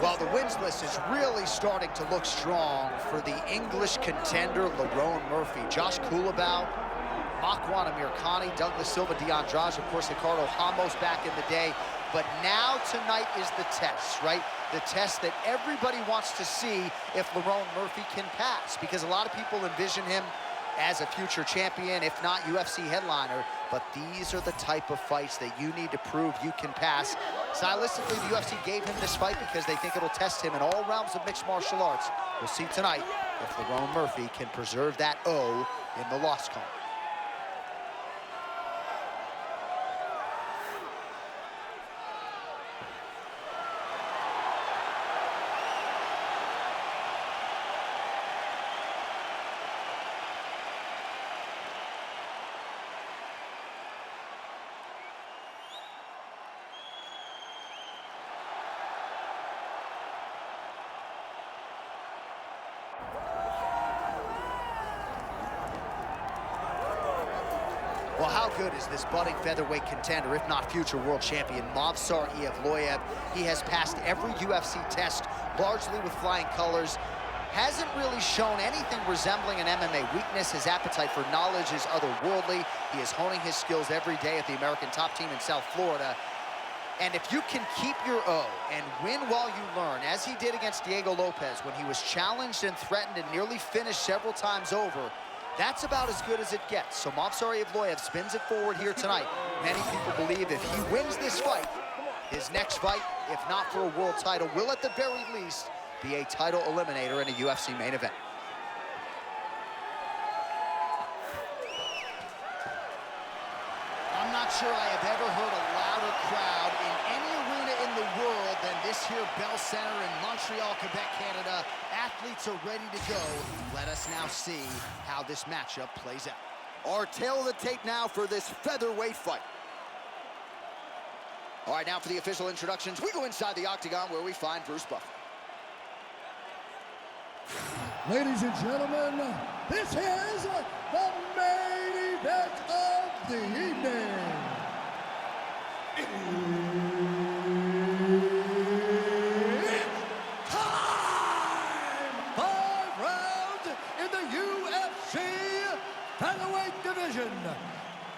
Well, the wins list is really starting to look strong for the English contender, Lerone Murphy. Josh Kulabau, Makwan Amirkhani, Douglas Silva, DeAndrade, of course, Ricardo Ramos back in the day. But now tonight is the test, right? The test that everybody wants to see if Lerone Murphy can pass, because a lot of people envision him as a future champion, if not UFC headliner. But these are the type of fights that you need to prove you can pass. Stylistically, the UFC gave him this fight because they think it'll test him in all realms of mixed martial arts. We'll see tonight if Lerone Murphy can preserve that O in the loss column. Well, how good is this budding featherweight contender, if not future world champion, Movsar Evloev? He has passed every UFC test, largely with flying colors. Hasn't really shown anything resembling an MMA weakness. His appetite for knowledge is otherworldly. He is honing his skills every day at the American top team in South Florida. And if you can keep your O and win while you learn, as he did against Diego Lopez when he was challenged and threatened and nearly finished several times over, that's about as good as it gets. So Movsar Evloev spins it forward here tonight. Many people believe if he wins this fight, his next fight, if not for a world title, will at the very least be a title eliminator in a UFC main event. I'm not sure I have ever heard a louder crowd in any arena in the world than this here Bell Center in Montreal, Quebec, Canada. Athletes are ready to go. Let us now see how this matchup plays out. Our tail of the tape now for this featherweight fight. All right, now for the official introductions, we go inside the octagon where we find Bruce Buffer. Ladies and gentlemen, this is the main event of the evening. It's time! 5 rounds in the UFC featherweight division.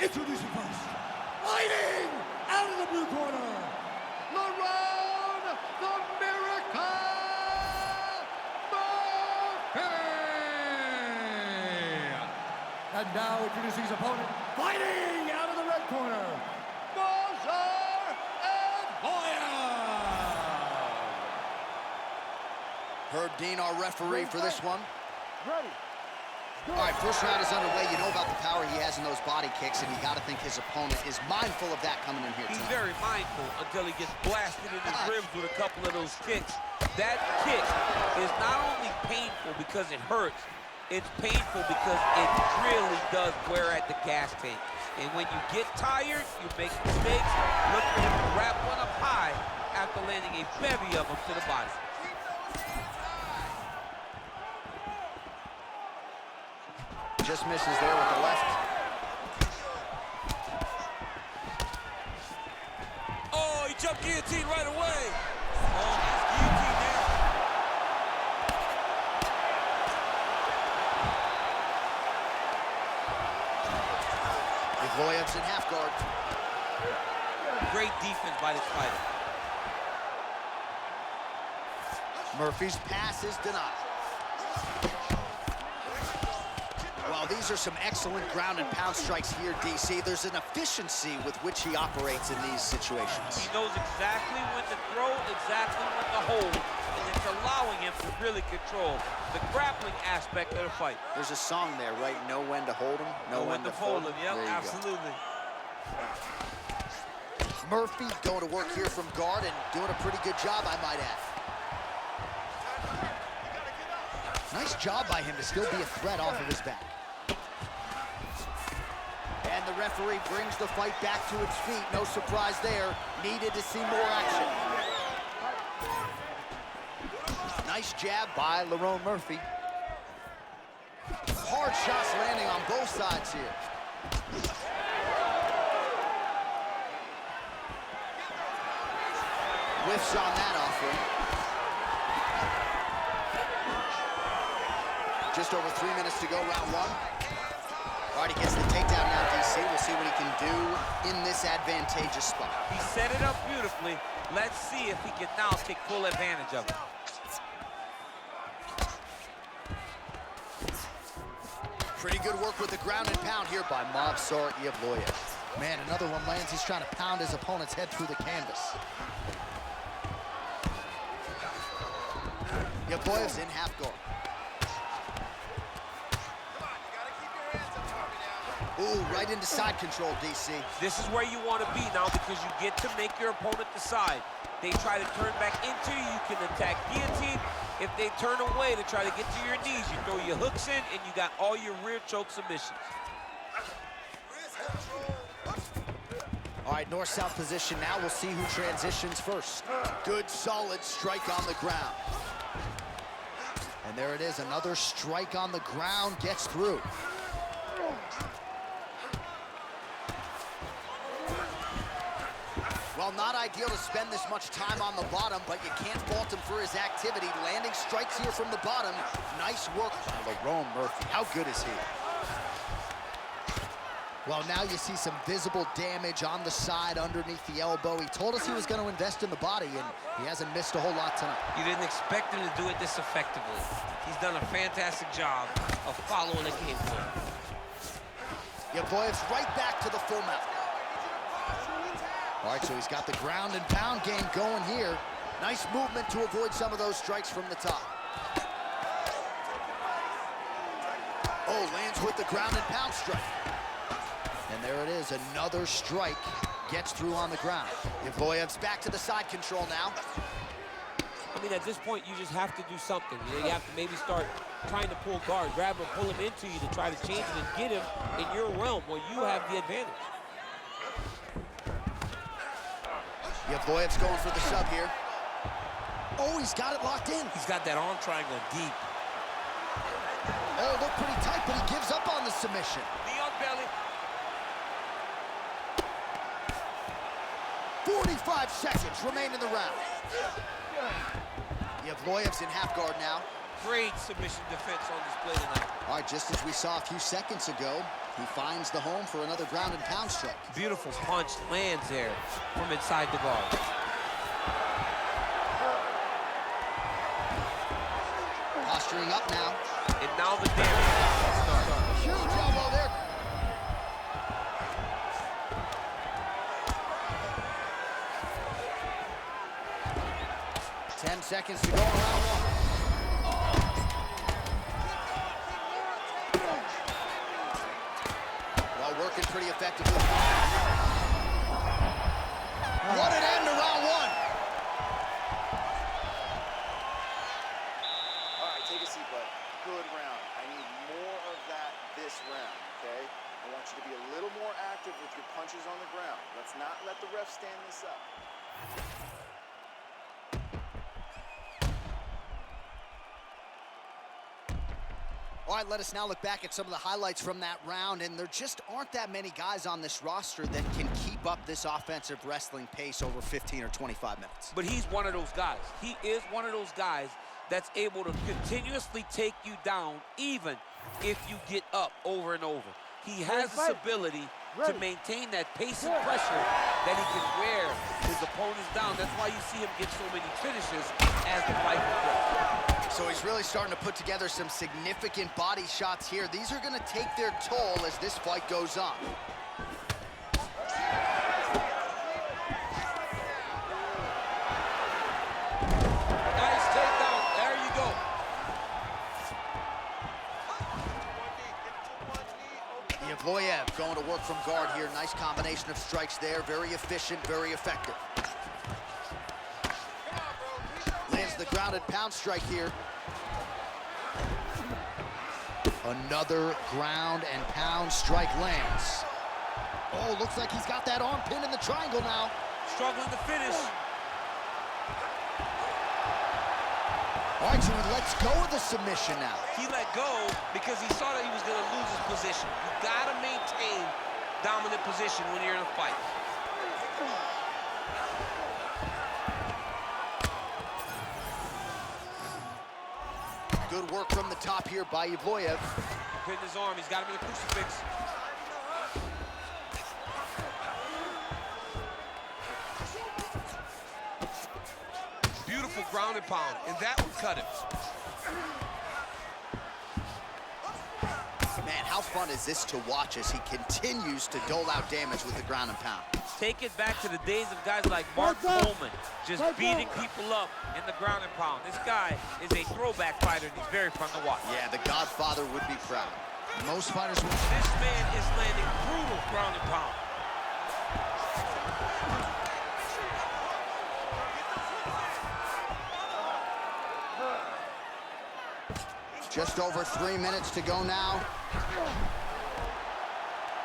Introducing first, fighting out of the blue corner, Lerone the Miracle Murphy! And now introducing his opponent, fighting out of the red corner, Movsar Evloev! Herb Dean, our referee for this one. Ready. All right, first round is underway. You know about the power he has in those body kicks, and you got to think his opponent is mindful of that coming in here tonight. He's very mindful until he gets blasted in his ribs with a couple of those kicks. That kick is not only painful because it hurts, it's painful because it really does wear at the gas tank. And when you get tired, you make mistakes. Look for him to wrap one up high after landing a bevy of them to the body. Just misses there with the left. Oh, he jumped guillotine right away. Oh, nice guillotine there. Evloev's in half guard. Great defense by this fighter. Murphy's pass is denied. Well, these are some excellent ground and pound strikes here, DC. There's an efficiency with which he operates in these situations. He knows exactly when to throw, exactly when to hold, and it's allowing him to really control the grappling aspect of the fight. There's a song there, right? Know when to hold him, know when to fold him. Yep, There you absolutely. go. Murphy going to work here from guard and doing a pretty good job, I might add. Nice job by him to still be a threat off of his back. And the referee brings the fight back to its feet. No surprise there. Needed to see more action. Nice jab by Lerone Murphy. Hard shots landing on both sides here. Whiffs on that offering. just over 3 minutes to go, round one. All right, he gets the takedown now, DC. We'll see what he can do in this advantageous spot. He set it up beautifully. Let's see if he can now take full advantage of it. Pretty good work with the ground and pound here by Movsar Evloev. Man, another one lands. He's trying to pound his opponent's head through the canvas. Evloev's in half guard. Ooh, right into side control, DC. This is where you want to be now because you get to make your opponent decide. They try to turn back into you, you can attack guillotine. If they turn away to try to get to your knees, you throw your hooks in and you got all your rear choke submissions. All right, north-south position now. We'll see who transitions first. Good, solid strike on the ground. And there it is, another strike on the ground gets through. Well, not ideal to spend this much time on the bottom, but you can't fault him for his activity. Landing strikes here from the bottom. Nice work by Lerone Murphy. How good is he? Well, now you see some visible damage on the side underneath the elbow. He told us he was going to invest in the body, and he hasn't missed a whole lot tonight. You didn't expect him to do it this effectively. He's done a fantastic job of following the game plan. Evloev's right back to the full mount. All right, so he's got the ground and pound game going here. Nice movement to avoid some of those strikes from the top. Oh, lands with the ground and pound strike. And there it is, another strike gets through on the ground. Evloev's back to the side control now. I mean, at this point, you just have to do something. You have to maybe start trying to pull guard, grab him, pull him into you to try to change it and get him in your realm where you have the advantage. Evloev's going for the sub here. Oh, he's got it locked in. He's got that arm triangle deep. Oh, looked pretty tight, but he gives up on the submission. Knee on belly. 45 seconds remain in the round. Evloev's in half guard now. Great submission defense on display tonight. All right, just as we saw a few seconds ago, he finds the home for another ground and pound strike. Beautiful punch lands there from inside the guard. Posturing up now. And now the damage starts. Huge elbow there. Ten seconds to go in round one. Well, working pretty effectively. What an end to round one. All right, take a seat, bud. Good round. I need more of that this round, okay? I want you to be a little more active with your punches on the ground. Let's not let the ref stand this up. All right, let us now look back at some of the highlights from that round, and there just aren't that many guys on this roster that can keep up this offensive wrestling pace over 15 or 25 minutes. But he's one of those guys. He is one of those guys that's able to continuously take you down even if you get up over and over. He has this ability to maintain that pace and pressure that he can wear his opponents down. That's why you see him get so many finishes as the fight progresses. So he's really starting to put together some significant body shots here. These are going to take their toll as this fight goes on. Nice takedown. There you go. Evloev going to work from guard here. Nice combination of strikes there. Very efficient, very effective. Lands the grounded pound strike here. Another ground and pound strike lands. Oh, looks like he's got that arm pinned in the triangle now. Struggling to finish. All right, so he lets go of the submission now. He let go because he saw that he was going to lose his position. You got to maintain dominant position when you're in a fight. Good Good work from the top here by Evloev. Hitting his arm, he's got him in a crucifix. Beautiful ground and pound, and that one cut him. Man, how fun is this to watch as he continues to dole out damage with the ground and pound? Take it back to the days of guys like Mark Coleman, just beating people up in the ground and pound. This guy is a throwback fighter, and he's very fun to watch. Yeah, the Godfather would be proud. Most fighters would. This man is landing brutal ground and pound. Just over 3 minutes to go now.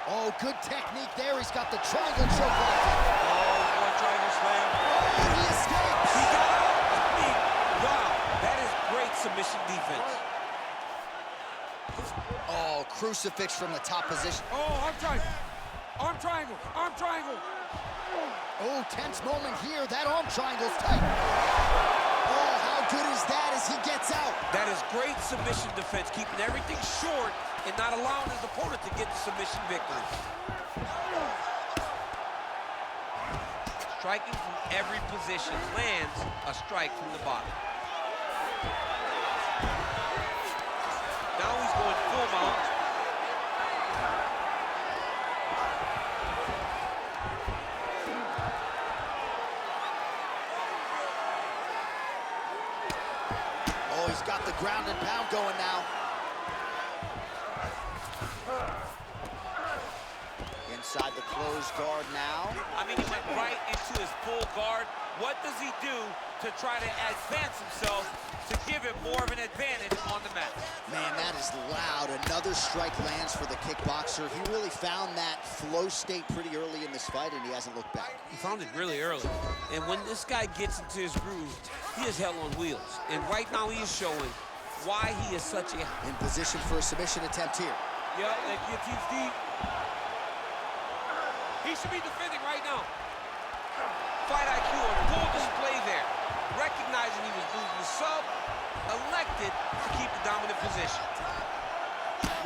Oh, good technique there. He's got the triangle choke lock. Oh, one triangle slam. Oh, he escapes. He got out. Wow, that is great submission defense. Oh, crucifix from the top position. Oh, arm triangle. Arm triangle. Arm triangle. Oh, tense moment here. That arm triangle's tight. Oh, how good is that as he gets out? That is great submission defense, keeping everything short and not allowing his opponent to get the submission victory. Striking from every position, lands a strike from the bottom. Now he's going full mount. Oh, he's got the ground and pound going now. Inside the closed guard now. I mean, he went right into his full guard. What does he do to try to advance himself to give him more of an advantage on the mat? Man, that is loud. Another strike lands for the kickboxer. He really found that flow state pretty early in this fight, and he hasn't looked back. He found it really early. And when this guy gets into his groove, he is hell on wheels. And right now he is showing why he is such a... In position for a submission attempt here. Yeah, that guillotine's deep. He should be defending right now. Fight IQ on full display there. Recognizing he was losing the sub, elected to keep the dominant position.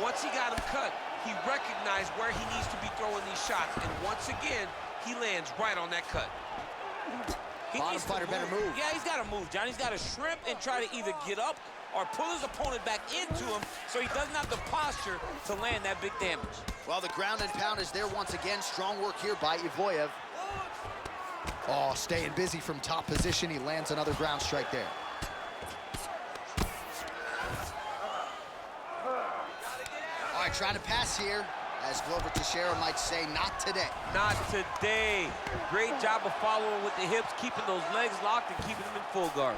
Once he got him cut, he recognized where he needs to be throwing these shots. And once again, he lands right on that cut. Bottom fighter better move. Yeah, he's got to move, John. He's got to shrimp and try to either get up or pull his opponent back into him so he doesn't have the posture to land that big damage. Well, the ground and pound is there once again. Strong work here by Evloev. Oh, staying busy from top position. He lands another ground strike there. All right, trying to pass here. As Glover Teixeira might say, not today. Not today. Great job of following with the hips, keeping those legs locked and keeping them in full guard.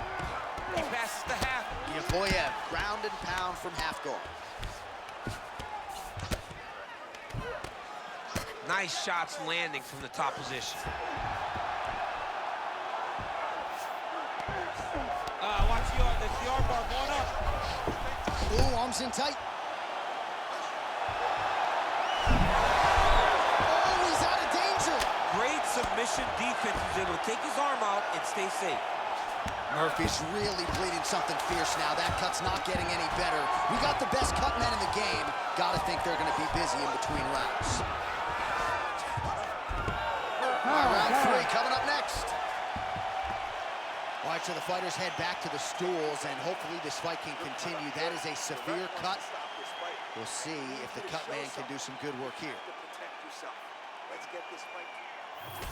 He passes the half. Evloev, ground and pound from half guard. Nice shots landing from the top position. Watch the arm bar going up. Ooh, arms in tight. Oh, he's out of danger. Great submission defense. He's able to take his arm out and stay safe. Murphy's really bleeding something fierce now. That cut's not getting any better. We got the best cut men in the game. Gotta think they're gonna be busy in between rounds. All right, round three coming up next. All right, so the fighters head back to the stools, and hopefully this fight can continue. That is a severe cut. We'll see if the cut man can do some good work here. Let's get this fight.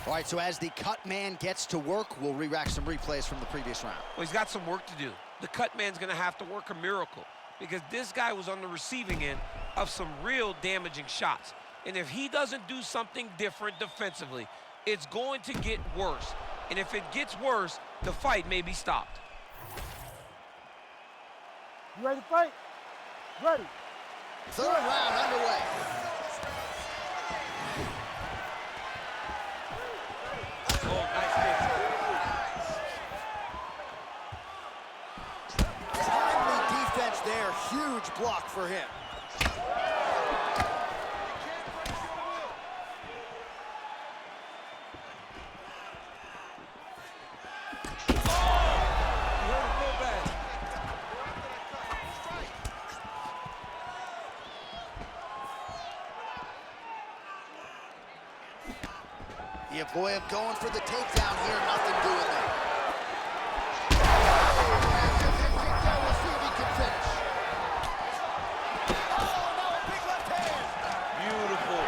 All right, so as the cut man gets to work, we'll re-rack some replays from the previous round. Well, he's got some work to do. The cut man's gonna have to work a miracle because this guy was on the receiving end of some real damaging shots. And if he doesn't do something different defensively, it's going to get worse. And if it gets worse, the fight may be stopped. You ready to fight? Ready. Third round underway. Oh, nice kick. Timely defense there. Huge block for him. Evloev going for the takedown here, nothing doing there. We'll see if he can finish. Oh, now a big left hand. Beautiful.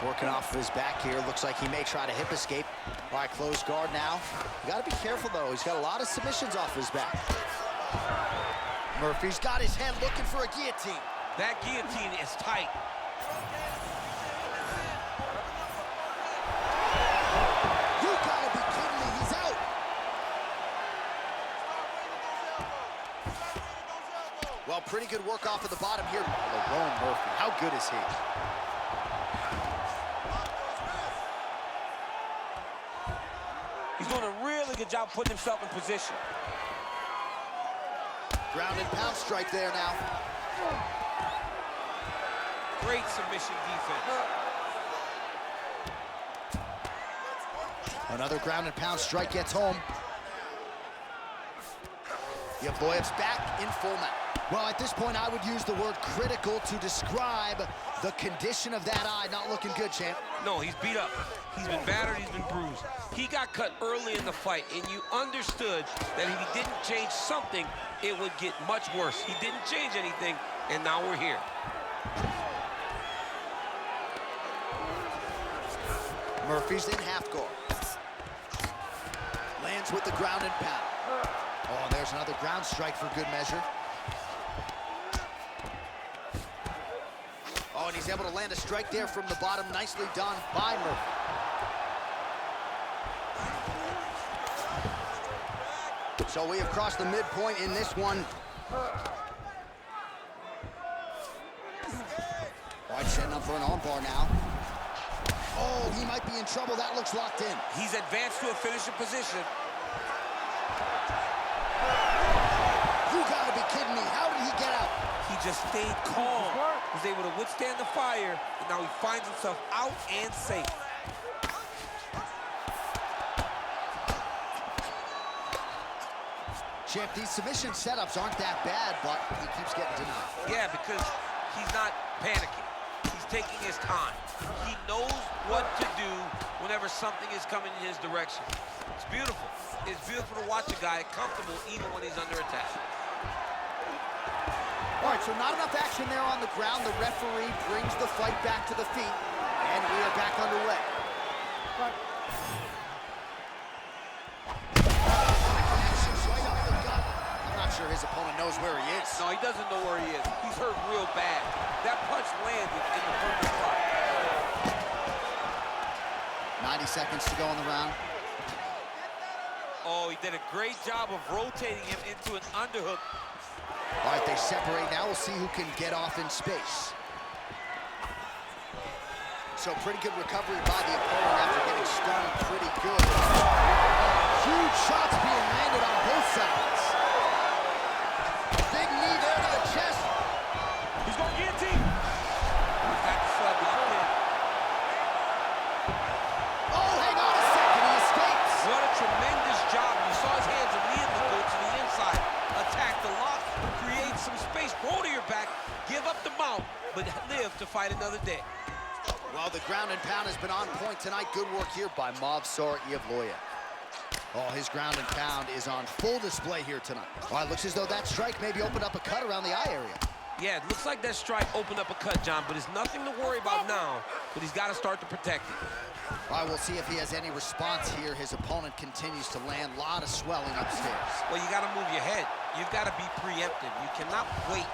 Working off of his back here. Looks like he may try to hip escape. All right, closed guard now. You got to be careful, though. He's got a lot of submissions off his back. Murphy's got his head looking for a guillotine. That guillotine is tight. You gotta be kidding me, he's out. Well, pretty good work off of the bottom here. Lerone Murphy, how good is he? He's doing a really good job putting himself in position. Ground and pound strike there now. Great submission defense. Another ground and pound strike gets home. Evloev's back in full mount. Well, at this point, I would use the word critical to describe the condition of that eye. Not looking good, champ. No, he's beat up. He's been battered, he's been bruised. He got cut early in the fight, and you understood that if he didn't change something, it would get much worse. He didn't change anything, and now we're here. Murphy's in half guard. Lands with the ground and pound. Oh, there's another ground strike for good measure. Oh, and he's able to land a strike there from the bottom. Nicely done by Murphy. So we have crossed the midpoint in this one. White setting up for an armbar now. Oh, he might be in trouble. That looks locked in. He's advanced to a finishing position. You gotta be kidding me. How did he get out? He just stayed calm, was able to withstand the fire, and now he finds himself out and safe. Champ, these submission setups aren't that bad, but he keeps getting denied. Yeah, because he's not panicking. He's taking his time. He knows what to do whenever something is coming in his direction. It's beautiful. It's beautiful to watch a guy comfortable even when he's under attack. All right, so not enough action there on the ground. The referee brings the fight back to the feet, and we are back underway. I'm not sure his opponent knows where he is. No, he doesn't know where he is. He's hurt real bad. That punch landed in the perfect spot. 90 seconds to go in the round. Oh, he did a great job of rotating him into an underhook. All right, they separate now. We'll see who can get off in space. So pretty good recovery by the opponent after getting stunned pretty good. Huge shots being landed on both sides. Big knee there to the chest. He's going guillotine. He's got the sub locked in. Oh, hang on a second. He escapes. What a tremendous job. You saw his hands immediately go to the inside. Attack the lock, create some space, roll to your back, give up the mount, but live to fight another day. Well, the ground and pound has been on point tonight. Good work here by Movsar Evloev. Oh, his ground and pound is on full display here tonight. Well, it looks as though that strike maybe opened up a cut around the eye area. Yeah, it looks like that strike opened up a cut, John, but it's nothing to worry about now, but he's got to start to protect it. All right, we'll see if he has any response here. His opponent continues to land. A lot of swelling upstairs. Well, you got to move your head. You've got to be preemptive. You cannot wait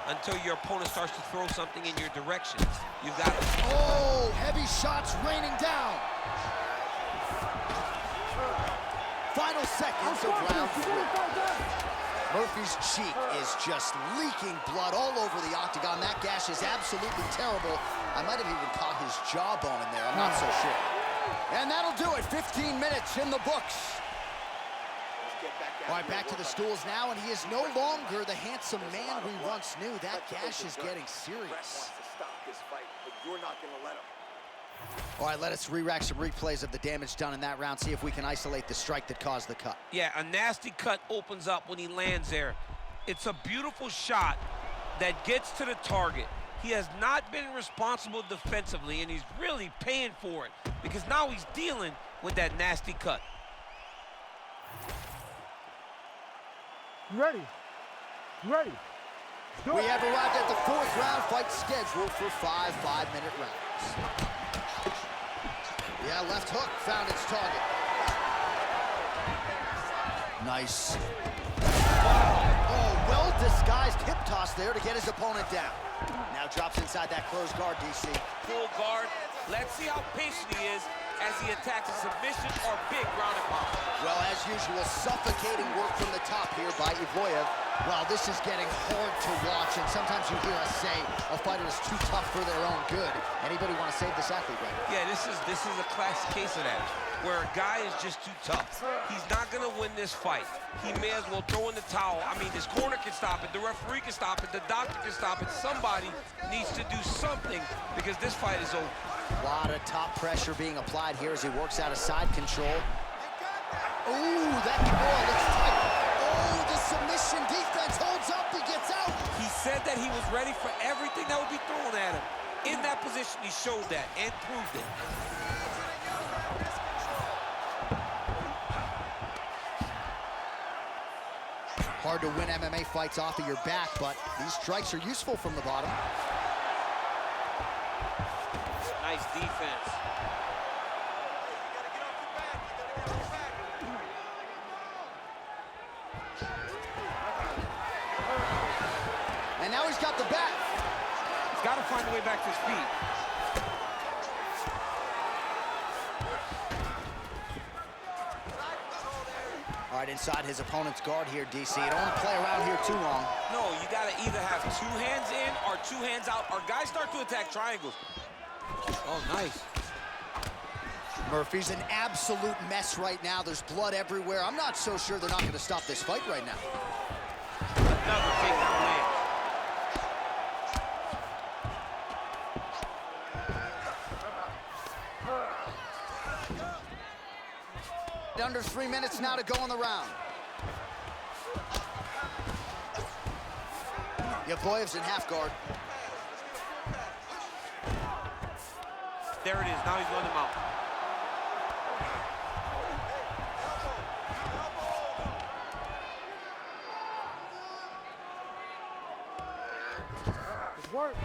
until your opponent starts to throw something in your direction. You've got to... Oh, heavy shots raining down. Final seconds of round 3. Murphy's cheek is just leaking blood all over the octagon. That gash is absolutely terrible. I might have even caught his jawbone in there. I'm not so sure. And that'll do it. 15 minutes in the books. All right, back to the stools now, and he is no longer the handsome man we once knew. That gash is getting serious. All right, let us re-rack some replays of the damage done in that round, see if we can isolate the strike that caused the cut. Yeah, a nasty cut opens up when he lands there. It's a beautiful shot that gets to the target. He has not been responsible defensively, and he's really paying for it because now he's dealing with that nasty cut. Ready. Ready. We have arrived at the 4th round, fight scheduled for 5 5-minute rounds. Yeah, left hook found its target. Nice. Oh, well-disguised hip toss there to get his opponent down. Now drops inside that closed guard, DC. Full guard. Let's see how patient he is as he attacks a submission or big ground and pound. Well, as usual, suffocating work from the top here by Evloev. Well, this is getting hard to watch, and sometimes you hear us say a fighter is too tough for their own good. Anybody want to save this athlete right now? Yeah, this is a classic case of that, where a guy is just too tough. He's not going to win this fight. He may as well throw in the towel. I mean, this corner can stop it, the referee can stop it, the doctor can stop it. Somebody needs to do something because this fight is over. A lot of top pressure being applied here as he works out of side control. Ooh, that looks tight. Oh, the submission defense holds up, he gets out. He said that he was ready for everything that would be thrown at him. In that position, he showed that and proved it. Hard to win MMA fights off of your back, but these strikes are useful from the bottom. Nice defense. And now he's got the back. He's got to find a way back to his feet. All right, inside his opponent's guard here, DC. You don't want to play around here too long. No, you got to either have 2 hands in or 2 hands out, or guys start to attack triangles. Oh, nice. Murphy's an absolute mess right now. There's blood everywhere. I'm not so sure they're not going to stop this fight right now. Another takedown win. Under 3 minutes now to go in the round. Evloev's in half guard. There it is. Now he's running him out. Good work.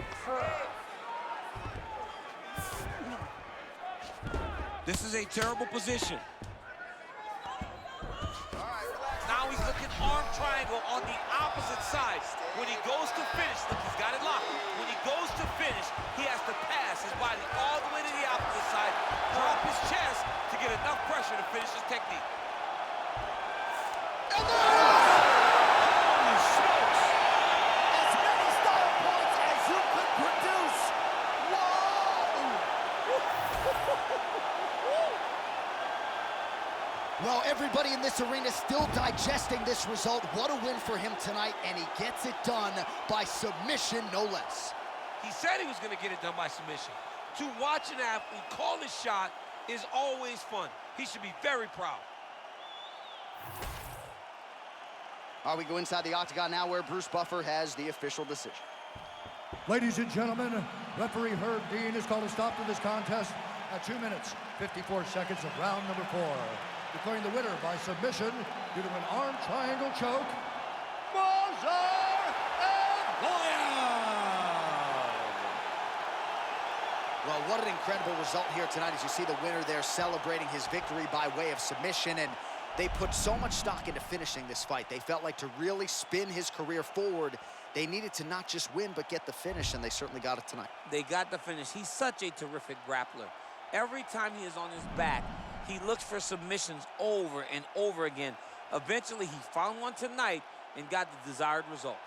This is a terrible position. Now he's looking arm triangle on the opposite side. When he goes to finish, look, he's got it locked. When he goes to finish, he has to pass his body all the way to the opposite side, drop his chest to get enough pressure to finish his technique. And there it is! Holy smokes! As many style points as you could produce. Well, everybody in this arena still digesting this result. What a win for him tonight, and he gets it done by submission, no less. He said he was going to get it done by submission. To watch an athlete call his shot is always fun. He should be very proud. All right, we go inside the octagon now where Bruce Buffer has the official decision. Ladies and gentlemen, referee Herb Dean has called a stop to this contest at 2 minutes, 54 seconds of round number 4. Declaring the winner by submission due to an arm triangle choke, Movsar Evloev! Well, what an incredible result here tonight as you see the winner there celebrating his victory by way of submission, and they put so much stock into finishing this fight. They felt like to really spin his career forward, they needed to not just win, but get the finish, and they certainly got it tonight. They got the finish. He's such a terrific grappler. Every time he is on his back, he looks for submissions over and over again. Eventually, he found one tonight and got the desired result.